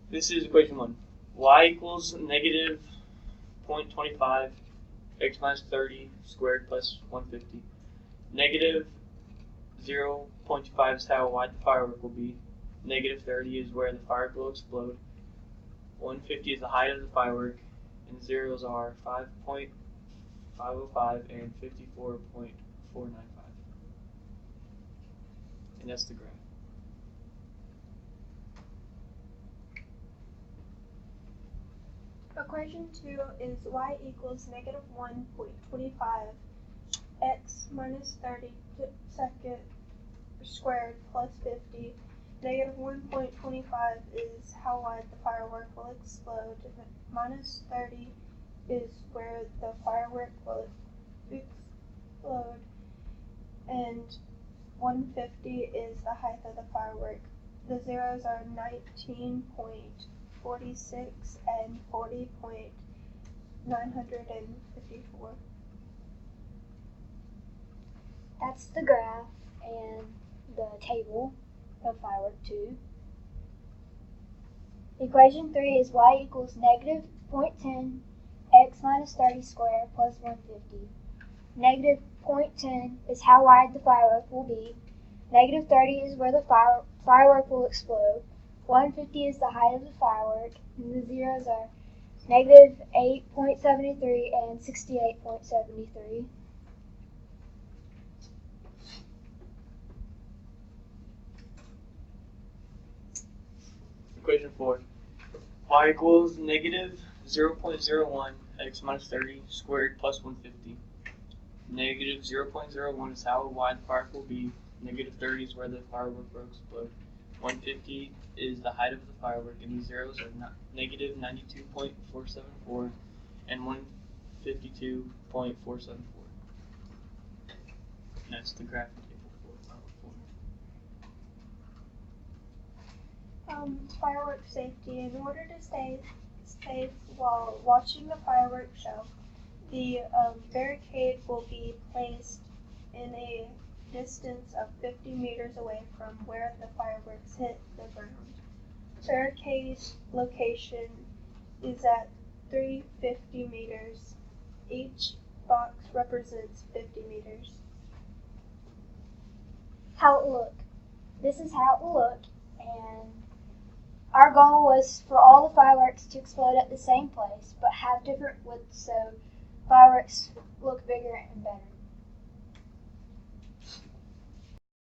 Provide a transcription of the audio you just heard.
This is equation 1. Y equals negative 0.25 x minus 30 squared plus 150. Negative 0.25 is how wide the firework will be. Negative 30 is where the firework will explode. 150 is the height of the firework, and zeros are 5.505 and 54.495. And that's the graph. Equation 2 is y equals negative 1.25 x minus 30 second squared plus 50. Negative 1.25 is how wide the firework will explode. Minus 30 is where the firework will explode. And 150 is the height of the firework. The zeros are 19.46 and 40.954. That's the graph and the table of firework 2. Equation 3 is y equals negative 0.10 x minus 30 squared plus 150. Negative 0.10 is how wide the firework will be. Negative 30 is where the firework will explode. 150 is the height of the firework, and the zeros are negative 8.73 and 68.73. Equation 4. Y equals negative 0.01 x minus 30 squared plus 150. Negative 0.01 is how wide the firework will be. Negative 30 is where the firework will explode. 150 is the height of the firework, and the zeros are negative 92.474 and 152.474. And that's the graph table for Firework safety. In order to stay safe while watching the fireworks show, the barricade will be placed in a distance of 50 meters away from where the fireworks hit the ground. Barricade location is at 350 meters. Each box represents 50 meters. How it will look. This is how it will look, and our goal was for all the fireworks to explode at the same place, but have different widths so fireworks look bigger and better.